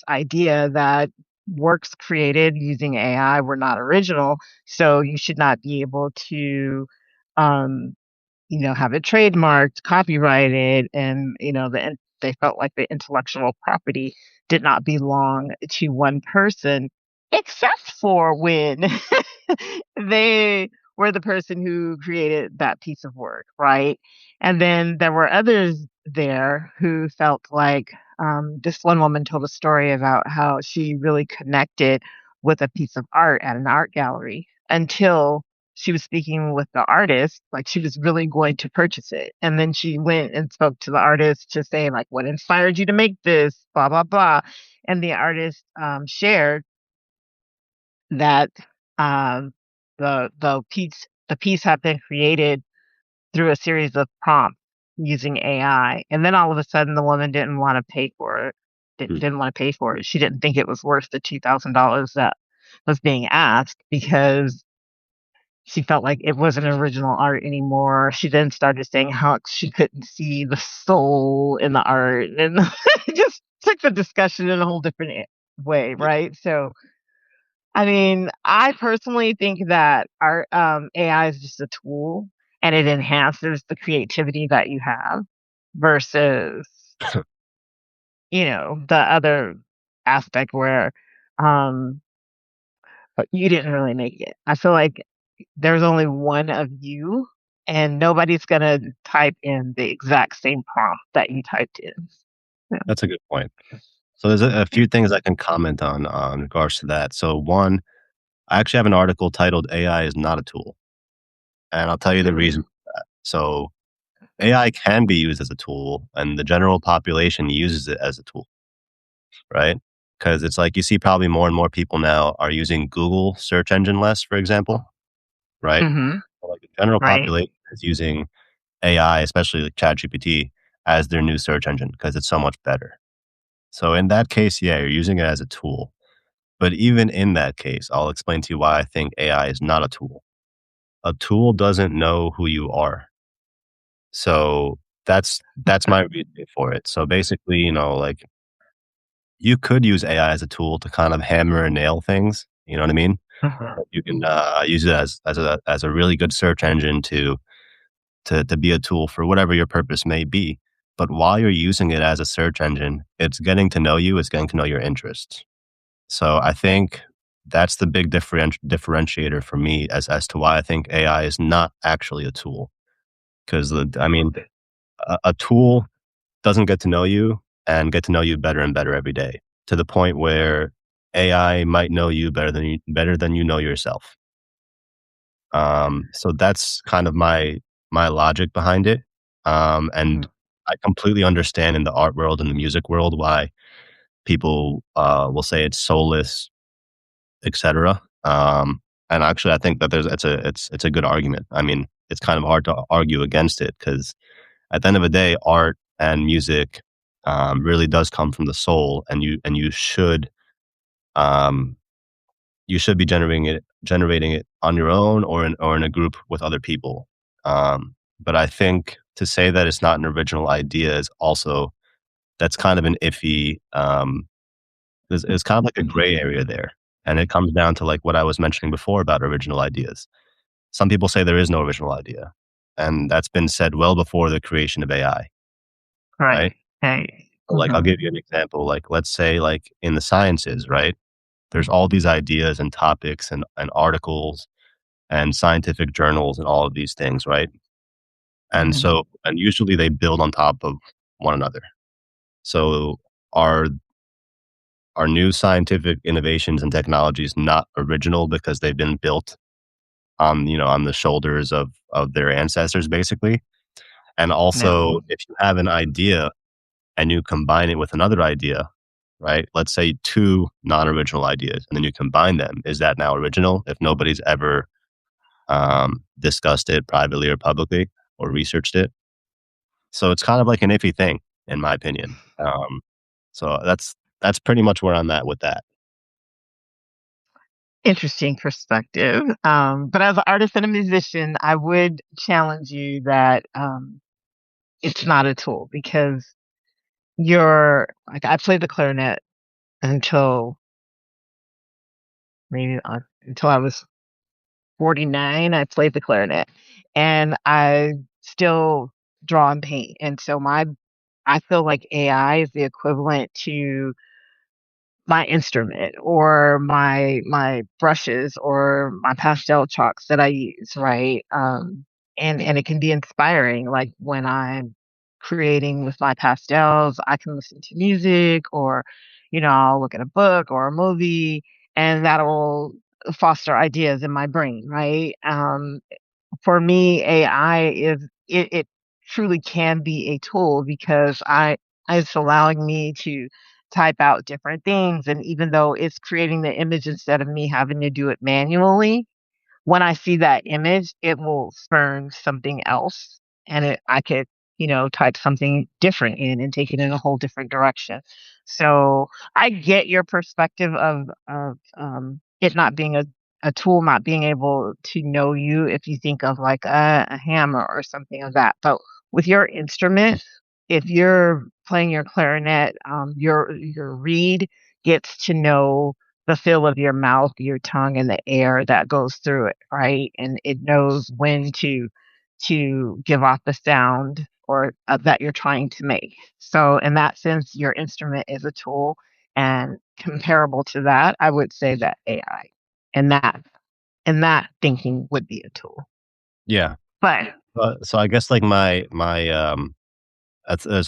idea that works created using AI were not original, so you should not be able to, um, have it trademarked, copyrighted, and they felt like the intellectual property did not belong to one person, except for when they were the person who created that piece of work, right? And then there were others there who felt like this one woman told a story about how she really connected with a piece of art at an art gallery until she was speaking with the artist, like she was really going to purchase it. And then she went and spoke to the artist to say, like, what inspired you to make this? Blah, blah, blah. And the artist shared that um, the piece had been created through a series of prompts using AI. And then all of a sudden, the woman didn't want to pay for it. Hmm. Didn't want to pay for it. She didn't think it was worth the $2,000 that was being asked because she felt like it wasn't original art anymore. She then started saying how she couldn't see the soul in the art, and it just took the discussion in a whole different way, Yeah. right? So, I mean, I personally think that our AI is just a tool, and it enhances the creativity that you have versus the other aspect where um you didn't really make it. I feel like there's only one of you, and nobody's gonna type in the exact same prompt that you typed in. Yeah. That's a good point. So there's a few things I can comment on in regards to that. So one, I actually have an article titled "AI is not a tool," and I'll tell you the reason. So AI can be used as a tool, and the general population uses it as a tool, right? Because it's like you see probably more and more people now are using Google search engine less, for example, right? Mhm. So, like the general Right. population is using AI, especially like ChatGPT, as their new search engine because it's so much better. So in that case, yeah, you're using it as a tool. But even in that case, I'll explain to you why I think AI is not a tool. A tool doesn't know who you are. So that's my reasoning for it. So basically, like you could use AI as a tool to kind of hammer and nail things. You know what I mean? Mhm. You can use it as a really good search engine to be a tool for whatever your purpose may be. But while you're using it as a search engine, it's getting to know you. It's getting to know your interests. So I think that's the big differentiator for me as to why I think AI is not actually a tool. Because I mean, a tool doesn't get to know you and get to know you better and better every day to the point where AI might know you better than you know yourself. So that's kind of my logic behind it. And Mhm. I completely understand in the art world and the music world why people will say it's soulless, etc. And actually, I think that it's a good argument. I mean, it's kind of hard to argue against it because at the end of the day, art and music really does come from the soul, and um, you should be generating it on your own or in a group with other people. But I think to say that it's not an original idea is also that's kind of an iffy. It's kind of like a gray area there, and it comes down to like what I was mentioning before about original ideas. Some people say there is no original idea, and that's been said well before the creation of AI, right? Right. Hey. Like, I'll Mhm. give you an example. Like, let's say, like in the sciences, right? There's all these ideas and topics and articles and scientific journals and all of these things, right? And Mhm. so, and usually they build on top of one another. So, are are new scientific innovations and technologies not original because they've been built on the shoulders of their ancestors, basically? And also, No. if you have an idea and you combine it with another idea, right? Let's say two non-original ideas, and then you combine them. Is that now original if nobody's ever discussed it privately or publicly or researched it? So it's kind of like an iffy thing, in my opinion. So that's pretty much where I'm at with that. Interesting perspective. But as an artist and a musician, I would challenge you that it's not a tool because you're like I play the clarinet until maybe until I was 49. I played the clarinet, and I still draw and paint. And so I feel like AI is the equivalent to my instrument or my brushes or my pastel chalks that I use, right? And it can be inspiring, like when I'm creating with my pastels, I can listen to music or, I'll look at a book or a movie, and that'll foster ideas in my brain, right? For me, AI it truly can be a tool because it's allowing me to type out different things, and even though it's creating the image instead of me having to do it manually, when I see that image, it will spurn something else, and I could, type something different in and take it in a whole different direction. So I get your perspective of it not being a tool, not being able to know you if you think of like a hammer or something of that. But with your instrument, if you're playing your clarinet, your reed gets to know the feel of your mouth, your tongue, and the air that goes through it, right? And it knows when to give off the sound or that you're trying to make. So in that sense, your instrument is a tool, and comparable to that, I would say that AI and that thinking would be a tool. Yeah. But So I guess like there's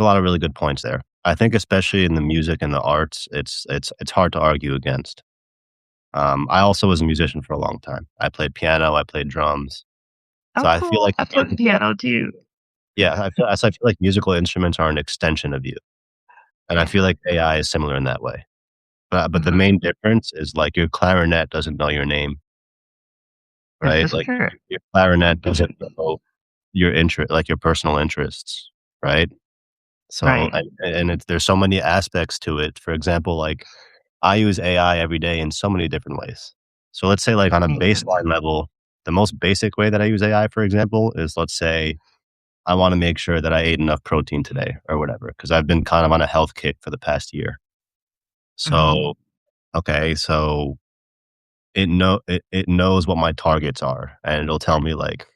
a lot of really good points there. I think especially in the music and the arts, it's hard to argue against. I also was a musician for a long time. I played piano, I played drums. So oh, I feel cool! like I play the piano too. yeah, I feel like musical instruments are an extension of you, and I Yeah. feel like AI is similar in that way. But the Hmm. main difference is like your clarinet doesn't know your name, This right? is Like true. your clarinet doesn't know your interest, like your personal interests, right? So, Right. there's so many aspects to it. For example, like I use AI every day in so many different ways. So let's say like on a Mhm. baseline level, the most basic way that I use AI, for example, is let's say I want to make sure that I ate enough protein today or whatever, because I've been kind of on a health kick for the past year. Mhm. So, okay, so it knows what my targets are, and it'll tell me like,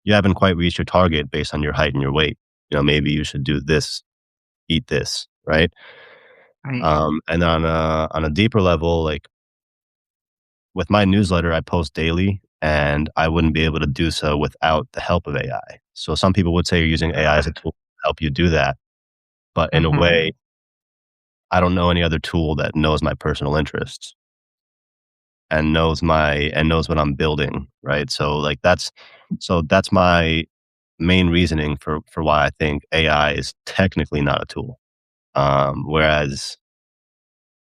you haven't quite reached your target based on your height and your weight. Maybe you should do this, eat this, right? Right. And then on a deeper level, like with my newsletter, I post daily, and I wouldn't be able to do so without the help of AI. So some people would say you're using AI as a tool to help you do that, but in a Mhm. way, I don't know any other tool that knows my personal interests and knows what I'm building, right? So that's my main reasoning for why I think AI is technically not a tool. Whereas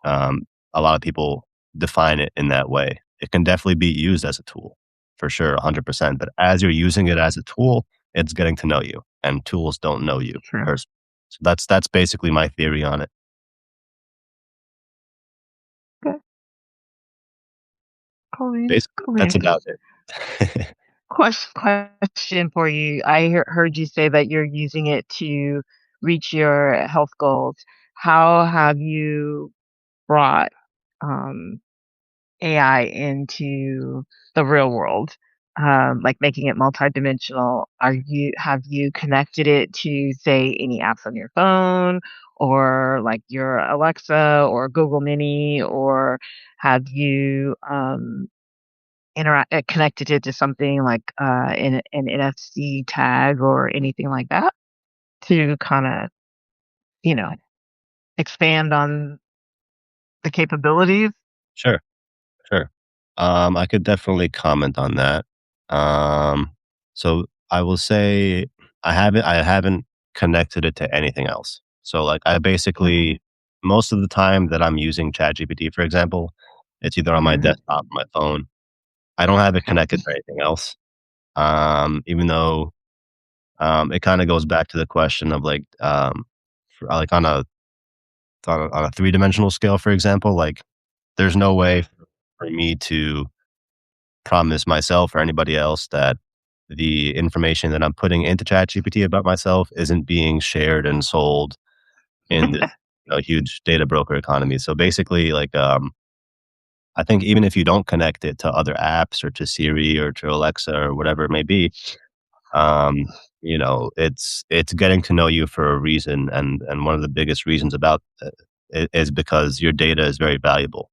um, a lot of people define it in that way. It can definitely be used as a tool for sure, 100%. But as you're using it as a tool, it's getting to know you, and tools don't know you True. personally. So that's basically my theory on it. Okay. Cool beans. Basically, Cool that's beans. about it. Question for you. I heard you say that you're using it to reach your health goals. How have you brought um, AI into the real world? Like making it multidimensional. Have you connected it to, say, any apps on your phone or like your Alexa or Google Mini, or have you connected it to something like an NFC tag or anything like that to kind of, you know, expand on the capabilities? Sure, sure. I could definitely comment on that. Um, so I will say I haven't connected it to anything else. So like I Mhm. basically most of the time that I'm using ChatGPT, for example, it's either on my Mhm. desktop or my phone. I don't have it connected to anything else. Even though it kind of goes back to the question of like like on a three-dimensional scale, for example, like there's no way for me to promise myself or anybody else that the information that I'm putting into ChatGPT about myself isn't being shared and sold in this. huge data broker economies. So basically, like, I think even if you don't connect it to other apps or to Siri or to Alexa or whatever it may be, um, it's getting to know you for a reason, and one of the biggest reasons about is because your data is very valuable.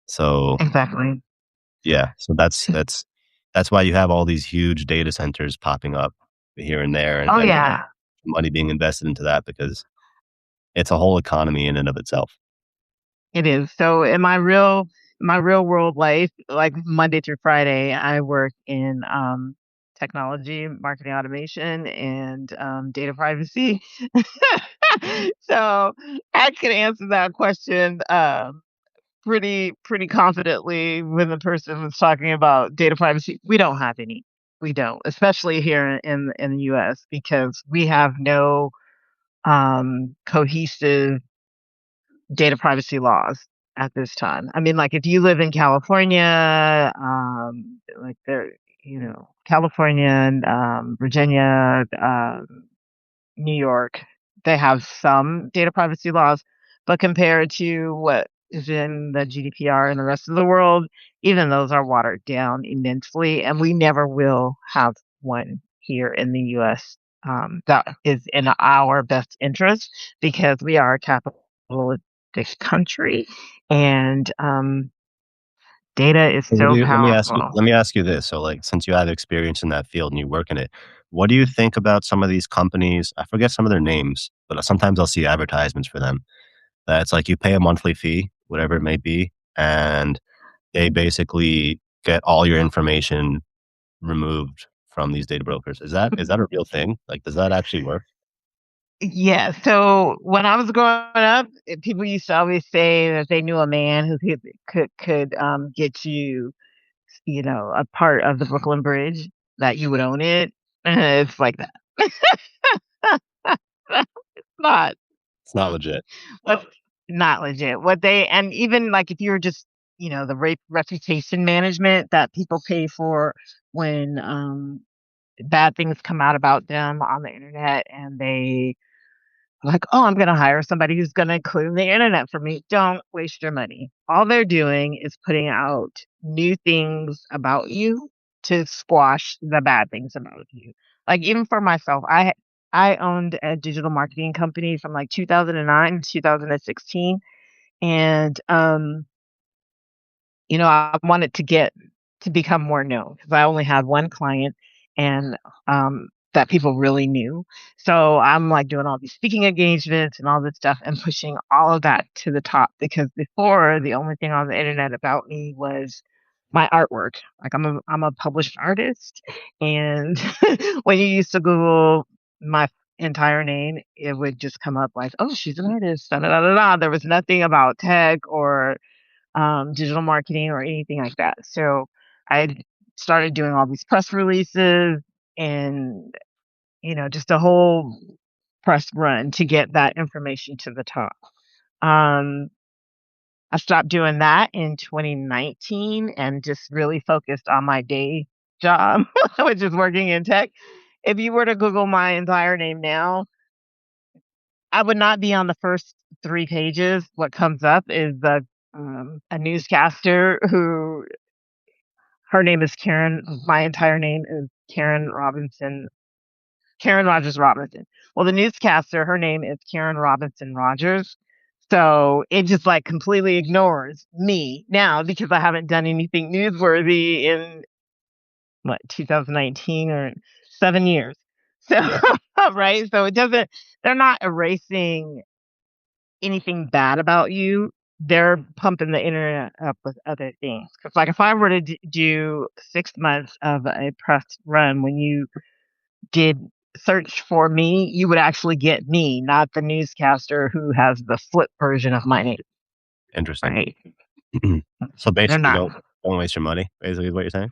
So Exactly. yeah, so that's why you have all these huge data centers popping up here and there, Oh, and yeah, money being invested into that because it's a whole economy in and of itself. it is. So in my real world life, like Monday through Friday, I work in technology, marketing automation, and data privacy. So I can answer that question pretty confidently when the person was talking about data privacy. We don't have any. We don't, especially here in the US, because we have no cohesive data privacy laws at this time. I mean, like if you live in California, like there, California and Virginia, New York, they have some data privacy laws, but compared to what is in the GDPR and the rest of the world, even those are watered down immensely, and we never will have one here in the US that is in our best interest because we are a capitalistic country and data is So so let powerful. me ask you this. So, like, since you have experience in that field and you work in it, what do you think about some of these companies? I forget some of their names, but sometimes I'll see advertisements for them. That's like you pay a monthly fee, whatever it may be, and they basically get all your information removed from these data brokers. Is that a real thing? Like, does that actually work? Yeah, so when I was growing up, people used to always say that they knew a man who could get you, a part of the Brooklyn Bridge, that you would own it. It's like that. It's not. It's not legit. That's not legit. What they and even like if you're just, the rape reputation management that people pay for when bad things come out about them on the internet and they like, "Oh, I'm gonna hire somebody who's gonna clean the internet for me." Don't waste your money. All they're doing is putting out new things about you to squash the bad things about you. Like, even for myself, I owned a digital marketing company from, like, 2009 to 2016, and, I wanted to become more known because I only had one client and, that people really knew. So I'm, like, doing all these speaking engagements and all this stuff and pushing all of that to the top because before, the only thing on the internet about me was my artwork. Like, I'm a published artist, and when you used to Google my entire name, it would just come up like, "Oh, she's an artist, da da da da da." There was nothing about tech or digital marketing or anything like that. So I started doing all these press releases and, just a whole press run to get that information to the top. Um, I stopped doing that in 2019 and just really focused on my day job, which is working in tech. If you were to Google my entire name now, I would not be on the first 3 pages. What comes up is a newscaster who her name is Karen. My entire name is Karen Robinson, Karen Rogers Robinson. Well, the newscaster, her name is Karen Robinson Rogers. So it just like completely ignores me now because I haven't done anything newsworthy in what 2019 or 7 years. So right, so it doesn't. They're not erasing anything bad about you. They're pumping the internet up with other things. Because, like, if I were to do 6 months of a press run, when you did search for me, you would actually get me, not the newscaster who has the flip version of my name, Interesting. right? So They're basically, not. don't waste your money. Basically, is what you're saying.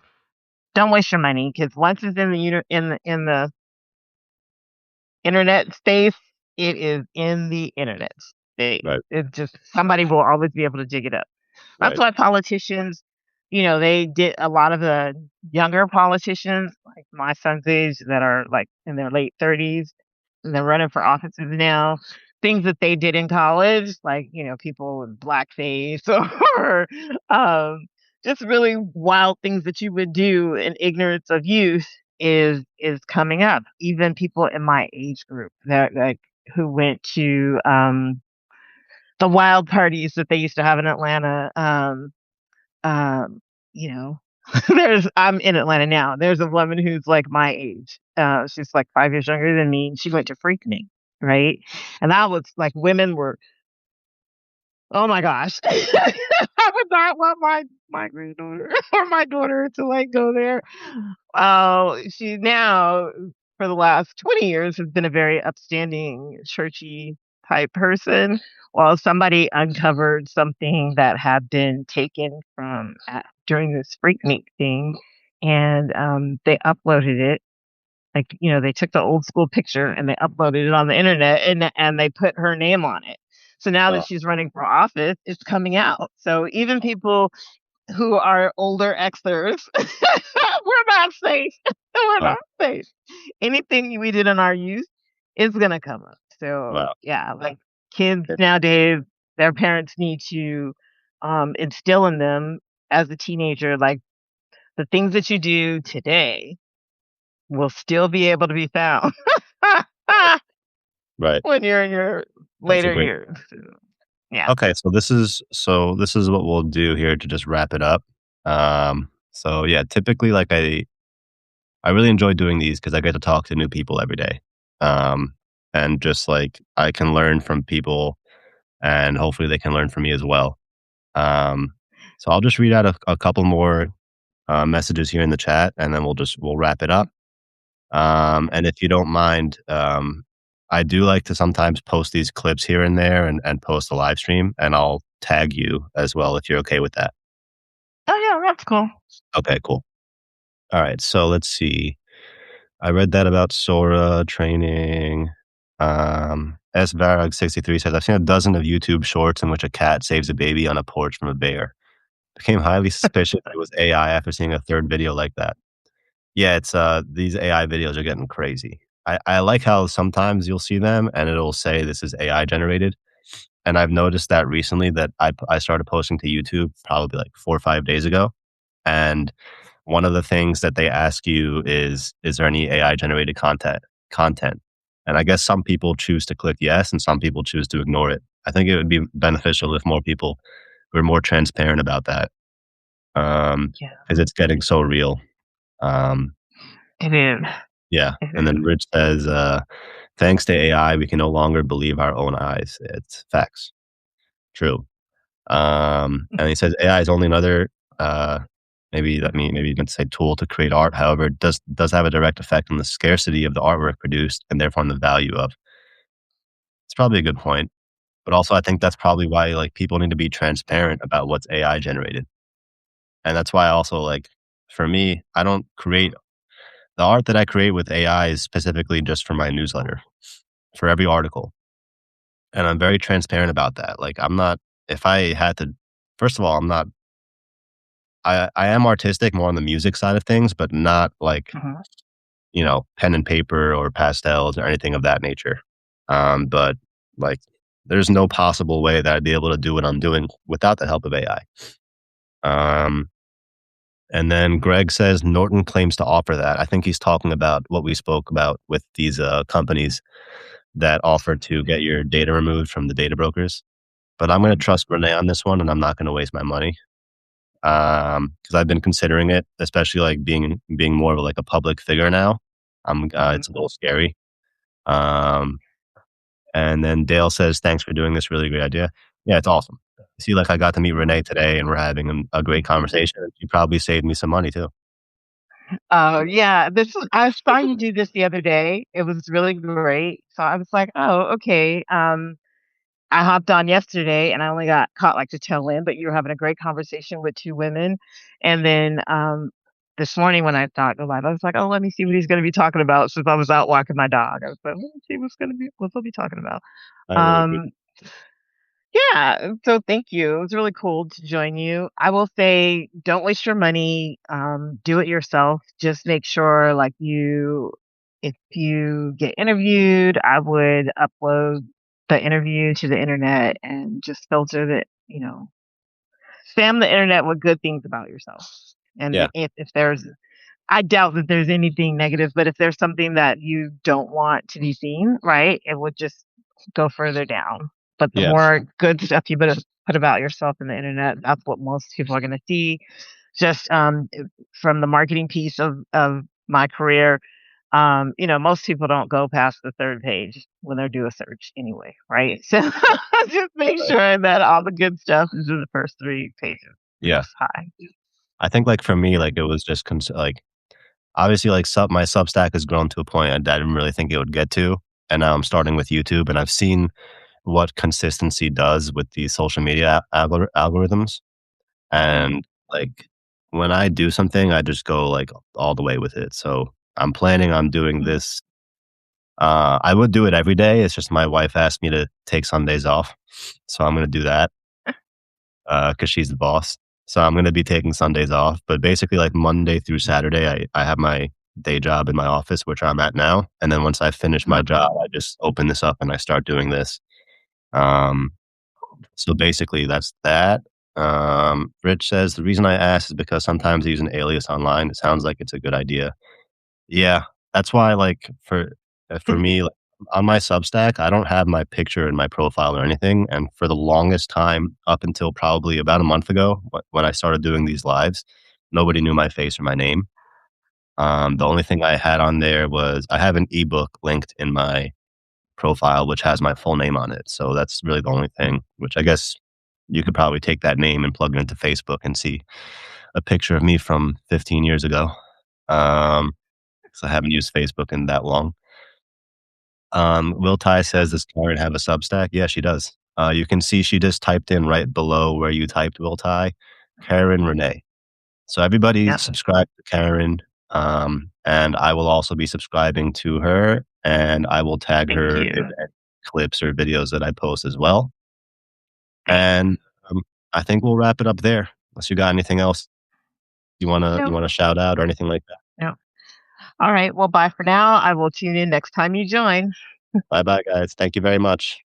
Don't waste your money because once it's in the internet space, it is in the internet space. Right. It's just somebody will always be able to dig it up. That's Right. why politicians, they did a lot of the younger politicians, like my son's age, that are like in their late 30s, and they're running for offices now. things that they did in college, like, people with blackface or um, just really wild things that you would do in ignorance of youth is coming up. Even people in my age group that like who went to the wild parties that they used to have in Atlanta. Um, you know, I'm in Atlanta now. There's a woman who's like my age. She's like 5 years younger than me, and she went to Freaknik, right? And that was like women were, oh my gosh, I would not want my granddaughter or my daughter to like go there. She now for the last 20 years has been a very upstanding, churchy type person. While somebody uncovered something that had been taken from during this Freaknik thing, and they uploaded it. Like, they took the old school picture and they uploaded it on the internet, and they put her name on it. So now that Oh, she's running for office, it's coming out. So even people who are older Xers, we're not safe. We're oh, not safe. Anything we did in our youth is gonna come up. So wow. yeah, like kids nowadays, their parents need to instill in them as a teenager, like the things that you do today will still be able to be found Right. when you're in your That's a later great. years. So, yeah. Okay, so this is what we'll do here to just wrap it up. So yeah, typically like I really enjoy doing these because I get to talk to new people every day. Um, and just like I can learn from people and hopefully they can learn from me as well. Um, so I'll just read out a couple more messages here in the chat and then we'll wrap it up. And if you don't mind, I do like to sometimes post these clips here and there and post a live stream, and I'll tag you as well if you're okay with that. Oh yeah, that's cool. Okay, cool. All right, so let's see. I read that about Sora training. S Varag63 says, I've seen a dozen of YouTube shorts in which a cat saves a baby on a porch from a bear. Became highly suspicious it was AI after seeing a third video like that. Yeah, it's these AI videos are getting crazy. I like how sometimes you'll see them and it'll say this is AI generated. And I've noticed that recently that I started posting to YouTube probably like 4 or 5 days ago. And one of the things that they ask you is there any AI generated content? And I guess some people choose to click yes and some people choose to ignore it. I think it would be beneficial if more people were more transparent about that. Yeah, Because it's getting so real. Um, it is. Yeah, It and then is. Rich says, "Thanks to AI, we can no longer believe our own eyes." It's facts. True. And he says AI is only another, uh, maybe you can say tool to create art. However, it does have a direct effect on the scarcity of the artwork produced and therefore on the value of. It's probably a good point, but also I think that's probably why like people need to be transparent about what's AI generated, and that's why I also like for me, I don't create the art that I create with AI is specifically just for my newsletter for every article. And I'm very transparent about that. Like, I'm not if I had to first of all, I am artistic more on the music side of things, but not like, Mhm. pen and paper or pastels or anything of that nature. But, like, there's no possible way that I'd be able to do what I'm doing without the help of AI. Um, and then Greg says Norton claims to offer that. I think he's talking about what we spoke about with these, companies that offer to get your data removed from the data brokers. But I'm gonna trust Renee on this one, and I'm not gonna waste my money, because 'cause I've been considering it, especially, like, being more of, like, a public figure now. Mhm. It's a little scary. Um, and then Dale says, "Thanks for doing this really great idea." Yeah, it's awesome. See, like, I got to meet Renee today, and we're having a great conversation, and she probably saved me some money too. Oh, yeah, I saw you do this the other day. It was really great. So I was like, "Oh, okay." I hopped on yesterday and I only got caught like the tail end, but you were having a great conversation with 2 women. And then, this morning when I thought go live, I was like, "Oh, let me see what he's gonna be talking about," since I was out walking my dog. I was like, "Let me see what he'll be talking about." I really appreciate Um, yeah, so thank you. It was really cool to join you. I will say, don't waste your money, do it yourself. Just make sure, like, if you get interviewed, I would upload the interview to the internet and just filter the, spam the internet with good things about yourself. And Yeah, if there's, I doubt that there's anything negative, but if there's something that you don't want to be seen, right, it would just go further down. But the yeah, more good stuff you put about yourself in the internet, that's what most people are going to see. Just from the marketing piece of my career, most people don't go past the third page when they do a search anyway, right? So just make right. sure that all the good stuff is in the first three pages. Yeah. Yes, hi. I think like for me, like it was just like obviously like my Substack has grown to a point I didn't really think it would get to, and now I'm starting with YouTube, and I've seen what consistency does with these social media algorithms, and like when I do something, I just go like all the way with it. So I'm planning on doing this. I would do it every day. It's just my wife asked me to take Sundays off, so I'm gonna do that because she's the boss. So I'm gonna be taking Sundays off, but basically like Monday through Saturday, I have my day job in my office, which I'm at now, and then once I finish my Uh-huh. job, I just open this up and I start doing this. Um, so basically, that's that. Rich says the reason I asked is because sometimes I use an alias online. It sounds like it's a good idea. Yeah, that's why, like, for me, like, on my Substack, I don't have my picture in my profile or anything, and for the longest time, up until probably about a month ago, when I started doing these lives, nobody knew my face or my name. The only thing I had on there was I have an ebook linked in my profile, which has my full name on it, so that's really the only thing, which I guess you could probably take that name and plug it into Facebook and see a picture of me from 15 years ago. Um 'Cause I haven't used Facebook in that long. Will Ty says, "Does Karen have a Substack?" Yeah, she does. You can see she just typed in right below where you typed Will Ty, Karen Renee. So everybody Yep. subscribe to Karen, and I will also be subscribing to her, and I will tag Thank her in you. any clips or videos that I post as well. Thanks. And, I think we'll wrap it up there, unless you got anything else you Nope. wanna shout out or anything like that. No. All right. Well, bye for now. I will tune in next time you join. Bye bye, guys. Thank you very much.